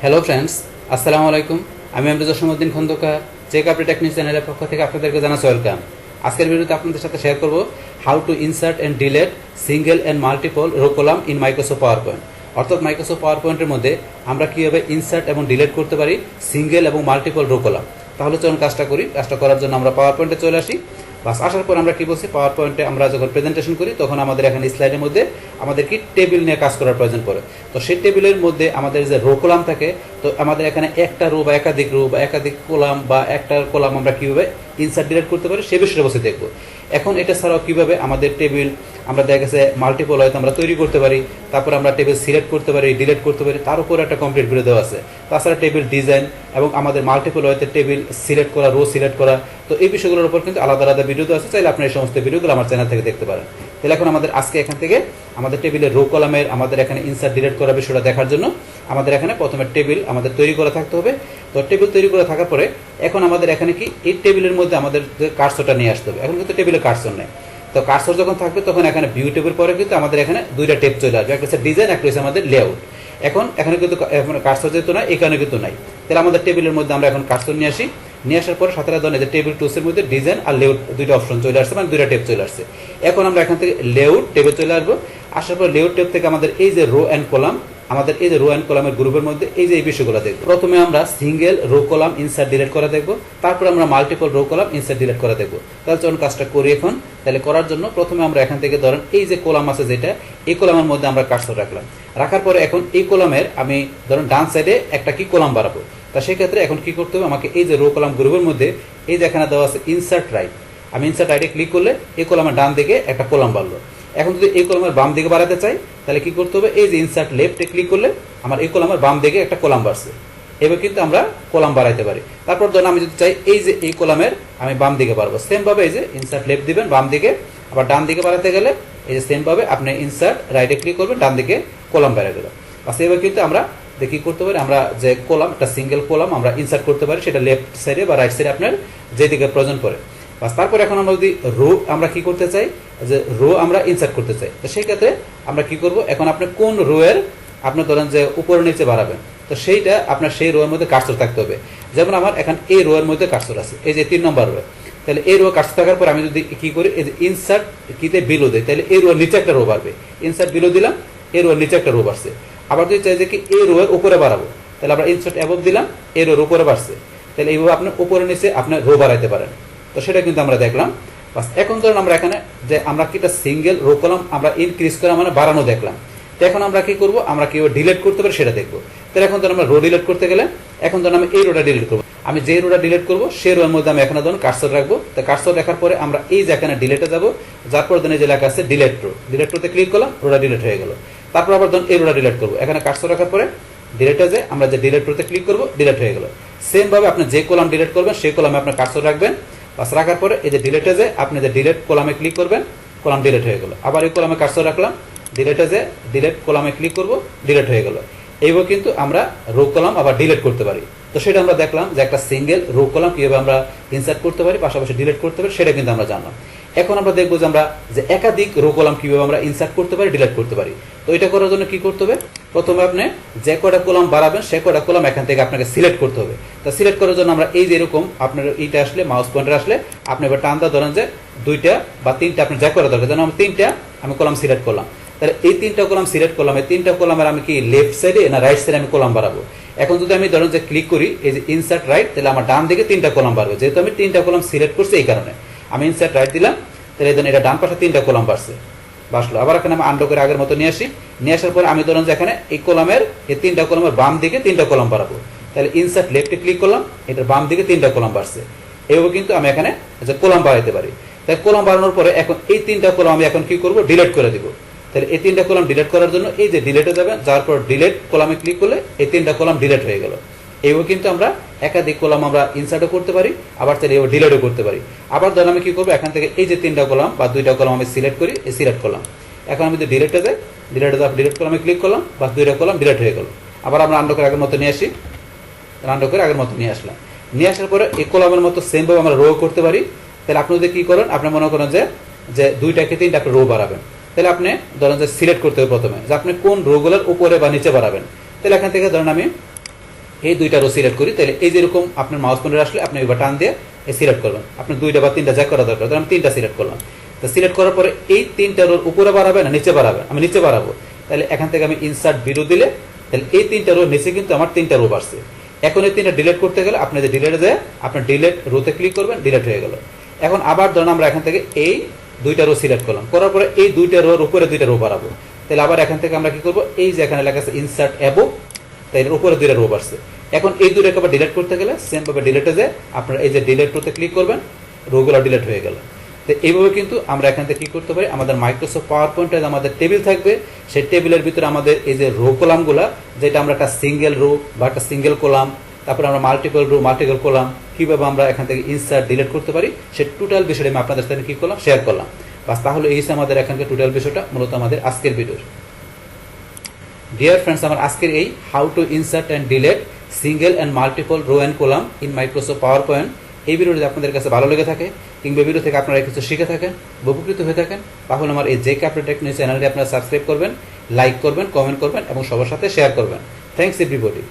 Hello friends, আসসালামু আলাইকুম। আমি আমরুদ্দিন খন্দকার, চেক আপডেট টেকনিক চ্যানেলের পক্ষ থেকে আপনাদেরকে জানাচ্ছি ওয়েলকাম। আজকের ভিডিওতে আপনাদের সাথে শেয়ার করব how to insert and delete single and multiple rho column in Microsoft power point. অর্থাৎ মাইক্রোসফট পাওয়ার পয়েন্টের মধ্যে আমরা কীভাবে ইনসার্ট এবং ডিলিট করতে পারি সিঙ্গেল এবং মাল্টিপল রো কলাম। তাহলে চলুন কাজটা করি। কাজটা করার জন্য আমরা পাওয়ার পয়েন্টে চলে আসি। বাস আসার পর আমরা কি বলছি, পাওয়ার পয়েন্টে আমরা যখন প্রেজেন্টেশন করি তখন আমাদের এখানে স্লাইডের মধ্যে আমাদের কি টেবিল নিয়ে কাজ করার প্রয়োজন পড়ে। তো সেই টেবিলের মধ্যে আমাদের যে রো কলাম থাকে, তো আমাদের এখানে একটা রো বা একাধিক রো বা একাধিক কলাম বা একটা কলাম আমরা কীভাবে ইনসার্ট ডিলিট করতে পারি সে বিষয়ে বসে দেখবো। এখন এটা ছাড়াও কীভাবে আমাদের টেবিল আমরা দেখা গেছে মাল্টিপল হয়তো আমরা তৈরি করতে পারি, তারপর আমরা টেবিল সিলেক্ট করতে পারি, ডিলিট করতে পারি, তার উপর একটা কমপ্লিট ভিডিও দেওয়া আছে। তাছাড়া টেবিল ডিজাইন এবং আমাদের মাল্টিপল হয়তো টেবিল সিলেক্ট করা, রো সিলেক্ট করা, তো এই বিষয়গুলোর উপর কিন্তু আলাদা আলাদা ভিডিও দেওয়া আছে। চাইলে আপনি এই সমস্ত ভিডিওগুলো আমার চ্যানেল থেকে দেখতে পারেন। তাহলে এখন আমাদের আজকে এখান থেকে আমাদের টেবিলের রো কলামের আমাদের এখানে ইনসার্ট ডিলিট করার বিষয়টা দেখার জন্য আমাদের এখানে প্রথমে টেবিল আমাদের তৈরি করা থাকতে হবে। তো টেবিল তৈরি করে থাকার পরে এখন আমাদের এখানে কি এই টেবিলের মধ্যে আমাদের যে কার্সরটা নিয়ে আসতে হবে। এখন কিন্তু টেবিলে কার্সর নেই, তো কার্সর যখন থাকবে তখন এখানে ভিউ টেবিল পরে কিন্তু আমাদের এখানে দুইটা টেপ চলে আসবে, একটা হচ্ছে ডিজাইন, একটা হচ্ছে আমাদের লেআউট। এখন এখানে কিন্তু কার্সর যেহেতু নাই, এখানে কিন্তু নাই, তাহলে আমাদের টেবিলের মধ্যে আমরা এখন কার্সর নিয়ে আসি। নিয়ে আসার পরে সাথে ধরেন যে টেবিল টুলসের মধ্যে ডিজাইন আর লেআউট দুইটা অপশন চলে আসছে, মানে দুইটা টেপ চলে আসছে। এখন আমরা এখান থেকে লেআউট টেবে চলে আসবো। আসার পর লেআউট টেপ থেকে আমাদের এই যে রো অ্যান্ড কলাম, আমাদের এই যে রো অ্যান্ড কলামের গ্রুপের মধ্যে এই যে এই বিষয়গুলো দেখবো। প্রথমে আমরা single rho column insert delete করা দেখবো, তারপর আমরা multiple rho column insert delete করা দেখবো। তাহলে চলুন কাজটা করি এখন। তাহলে করার জন্য প্রথমে আমরা এখান থেকে ধরেন এই যে কলাম আছে যেটা, এই কলামের মধ্যে আমরা কার্সর রাখলাম। রাখার পরে এখন এই কলামের আমি ধরেন ডান সাইডে একটা কি কলাম বাড়াবো। তা সেক্ষেত্রে এখন কি করতে হবে, আমাকে এই যে রো কলাম গ্রুপের মধ্যে এই যে এখানে দেওয়া আছে ইনসার্ট রাইট, আমি ইনসার্ট রাইটে ক্লিক করলে এই কলামের ডান দিকে একটা কলাম বাড়লো। এখন যদি এই কলামের বাম দিকে বাড়াতে চাই তাহলে কি করতে হবে, এই যে ইনসার্ট লেফটে ক্লিক করলে আমার এই কলামের বাম দিকে একটা কলাম বাড়ছে। এবার কিন্তু আমরা কলাম বাড়াইতে পারি। তারপর ধরুন আমি যদি চাই এই যে এই কলামের আমি বাম দিকে বাড়বো, সেমভাবে এই যে ইনসার্ট লেফট দিবেন বাম দিকে, আবার ডান দিকে বাড়াতে গেলে এই যে সেমভাবে আপনি ইনসার্ট রাইটে ক্লিক করবেন, ডান দিকে কলাম বেড়ে গেল। বাস এবার কিন্তু আমরা কি করতে পারি, আমরা যে কলাম একটা সিঙ্গেল কলাম আমরা ইনসার্ট করতে পারি, সেটা লেফট সাইডে বা রাইট সাইডে আপনার যেদিকে প্রয়োজন পড়ে। বাস তারপর এখন আমরা যদি রো আমরা কি করতে চাই, যে রো আমরা ইনসার্ট করতে চাই, তো সেই ক্ষেত্রে আমরা কি করব, এখন আপনি কোন রো এর আপনার ধরেন যে উপরে নিচে বাড়াবেন, তো সেইটা আপনার সেই রো এর মধ্যে কার্সর থাকতে হবে। যেমন আমার এখন এই রো এর মধ্যে কার্সর আছে, এই যে 3 নম্বর রো, তাহলে এই রো কার্সর থাকার পর আমি যদি কি করি, এই যে ইনসার্ট কিতে বিলো দেই, তাহলে এই রো এর নিচে একটা রো বাড়বে। ইনসার্ট বিলো দিলাম, এই রো এর নিচে একটা রো বাড়ছে। আবার যদি চাই যে কি এই রো এর উপরে বাড়াবো, তাহলে আমরা ইনসার্ট অ্যাবভ দিলাম, এই রো এর উপরে বাড়ছে। তাহলে এইভাবে আপনি উপরে নিচে আপনার রো বাড়াইতে পারেন। তো সেটা কিন্তু আমরা দেখলাম। বাস এখন ধরুন আমরা এখানে যে আমরা কি একটা সিঙ্গেল রো কলাম আমরা ইনক্রিজ করা মানে বাড়ানো দেখলাম। তো এখন আমরা কি করব, আমরা কিভাবে ডিলিট করতে পারি সেটা দেখবো। তাহলে এখন ধরুন আমরা রো ডিলিট করতে গেলে এখন ধরুন আমি এই রোটা ডিলিট করবো। আমি যে রোটা ডিলিট করবো সেই রোর মধ্যে আমি এখানে ধরুন কার্সর রাখবো। তো কার্সর রাখার পরে আমরা এই যে এখানে ডিলিটে যাবো, যার পর ধরুন যে লেখা আছে ডিলিট রো, ডিলিট রোতে ক্লিক করলাম, রোটা ডিলিট হয়ে গেল। তারপর আবার ধরুন এই রোটা ডিলিট করবো, এখানে কার্সর রাখার পরে ডিলিটে যে আমরা যে ডিলিট রোতে ক্লিক করবো, ডিলিট হয়ে গেল। সেম ভাবে আপনি যে কলাম ডিলিট করবেন সেই কলামে আপনার কার্সর রাখবেন। বাস রাখার পরে এই যে ডিলিটে যে আপনি যে ডিলিট কলামে ক্লিক করবেন, কলাম ডিলিট হয়ে গেল। আবার এই কলামে কার্সর রাখলাম, ডিলিটে যে ডিলিট কলামে ক্লিক করব, ডিলিট হয়ে গেল। এইভাবে কিন্তু আমরা রো কলাম আবার ডিলিট করতে পারি। তো সেটা আমরা দেখলাম যে একটা সিঙ্গেল রো কলাম কিভাবে আমরা ইনসার্ট করতে পারি, পাশাপাশি ডিলিট করতে পারি, সেটা কিন্তু আমরা জানলাম। এখন আমরা দেখবো যে আমরা যে একাধিক রো কলাম কিভাবে আমরা ইনসার্ট করতে পারি, ডিলিট করতে পারি। তো এটা করার জন্য কি করতে হবে, প্রথমে আপনি যে কয়টা কলাম বাড়াবেন সে কয়টা কলাম এখান থেকে আপনাকে সিলেক্ট করতে হবে। তো সিলেক্ট করার জন্য আমরা এই যে এরকম আপনার এইটা আসলে মাউস পয়েন্টার আসলে আপনি এবার টানটা ধরেন যে 2টা বা 3টা আপনার যা করা দরকার, যেন আমি 3টা আমি কলাম সিলেক্ট করলাম। তাহলে এই 3টা কলাম সিলেক্ট করলাম, এই 3টা কলামের আমি কি লেফট সাইডে না রাইট সাইডে আমি কলাম বাড়াবো। এখন যদি আমি ধরেন যে ক্লিক করি এই যে ইনসার্ট রাইট, তাহলে আমার ডান দিকে 3টা কলাম বাড়বে, যেহেতু আমি 3টা কলাম সিলেক্ট করছি এই কারণে। আমি ইনসার্ট রাইট দিলাম, তাহলে এটা ডান পাশে 3টা কলাম বাসলো। আবার এখানে আমি আন্ডো করে আগের মতো নিয়ে আসি। নিয়ে আসার পরে আমি ধরেন যে এখানে এই কলামের এই 3টা কলামের বাম দিকে 3টা কলাম বাড়াবো। তাহলে ইনসার্ট লেফটে ক্লিক করলাম, এটার বাম দিকে 3টা কলাম বাড়ছে। এইভাবে কিন্তু আমি এখানে কলাম বাড়াইতে পারি। তাই কলাম বাড়ানোর পরে এখন এই 3টা কলাম আমি এখন কি করবো, ডিলিট করে দিব। তাহলে এই 3টা কলাম ডিলিট করার জন্য এই যে ডিলিটে যাবেন, যার পর ডিলিট কলামে ক্লিক করলে এই 3টা কলাম ডিলিট হয়ে গেল। এইভাবে কিন্তু আমরা একাধিক কলাম আমরা ইনসার্টও করতে পারি, আবার চাইলে এবার ডিলিটও করতে পারি। আবার ধরুন আমি কি করবো, এখান থেকে এই যে 3টা কলাম বা 2টা কলাম আমি সিলেক্ট করি, এই সিলেক্ট করলাম। এখন আমি যদি ডিলিটে যাই, ডিলিট কলামে ক্লিক করলাম, বা 2টা কলাম ডিলিট হয়ে গেল। আবার আমরা আন্ডো করে আগের মতো নিয়ে আসি, আন্ডো করে আগের মতো নিয়ে আসলাম। নিয়ে আসার পরে এই কলামের মতো সেমভাবে আমরা রো করতে পারি। তাহলে আপনি যদি কি করেন, আপনি মনে করেন যে 2টাকে 3টা রো বাড়াবেন, তাহলে আপনি ধরেন যে সিলেক্ট করতে হবে প্রথমে যে আপনি কোন রোগুলোর উপরে বা নিচে বাড়াবেন। তাহলে এখান থেকে ধরেন আমি এই দুইটা রো সিলেক্ট করি, তাহলে এই যেরকম আপনার মাউস পয়েন্টার আসলে আপনি এবার টান দিয়ে সিলেক্ট করবেন। আপনি দুইটা বা তিনটা যা করা দরকার, আমি তিনটা সিলেক্ট করলাম। তো সিলেক্ট করার পরে এই তিনটা রোর উপরে বাড়াবে না নিচে বাড়াবে, আমি নিচে বাড়াবো। তাহলে এখান থেকে আমি ইনসার্ট বিরো দিলে তাহলে এই তিনটা রোর নিচে কিন্তু আমার তিনটা রো বাড়ছে। এখন এই তিনটা ডিলিট করতে গেলে আপনি যে ডিলিটে যায় আপনার ডিলিট রোতে ক্লিক করবেন, ডিলিট হয়ে গেল। এখন আবার ধরুন আমরা এখান থেকে এই দুইটা রো সিলেক্ট করলাম, করার পরে এই দুইটা রোর উপরে দুইটা রো বাড়াবো। তাহলে আবার এখান থেকে আমরা কি করবো, এই যে এখানে লেখা আছে ইনসার্ট অ্যাবো, তাই এর উপরে দুইটা রো বাড়ছে। এখন এই দুইটাকে আবার ডিলিট করতে গেলে সেম ভাবে ডিলিটে যায় আপনারা এই যে ডিলিট রোতে ক্লিক করবেন, রোগুলো ডিলিট হয়ে গেল। তো এইভাবে কিন্তু আমরা এখান থেকে কি করতে পারি, আমাদের মাইক্রোসফট পাওয়ার পয়েন্টে আমাদের টেবিল থাকবে, সেই টেবিলের ভিতরে আমাদের এই যে রো কলামগুলা, যেটা আমরা একটা সিঙ্গেল রো বা একটা সিঙ্গেল কলাম, তারপরে আমরা মাল্টিপল রো মাল্টিপল কলাম কিভাবে আমরা এখান থেকে ইনসার্ট ডিলিট করতে পারি, সেই টোটাল বিষয়টা আমি আপনাদের সাথে কি করলাম, শেয়ার করলাম। বাস, তাহলে এই আমাদের এখানকার টোটাল বিষয়টা মূলত আমাদের আজকের ভিডিওর। ডিয়ার ফ্রেন্ডস, আমার আজকের এই how to insert and delete single and multiple rho and column in Microsoft power point, এই ভিডিওটি আপনাদের কাছে ভালো লেগে থাকে কিংবা ভিডিও থেকে আপনারা কিছু শিখে থাকেন, উপকৃত হয়ে থাকেন, তাহলে আমার এই জেক আপডেট টেকনোলজি চ্যানেলটি আপনারা সাবস্ক্রাইব করবেন, লাইক করবেন, কমেন্ট করবেন এবং সবার সাথে শেয়ার করবেন। Thanks everybody.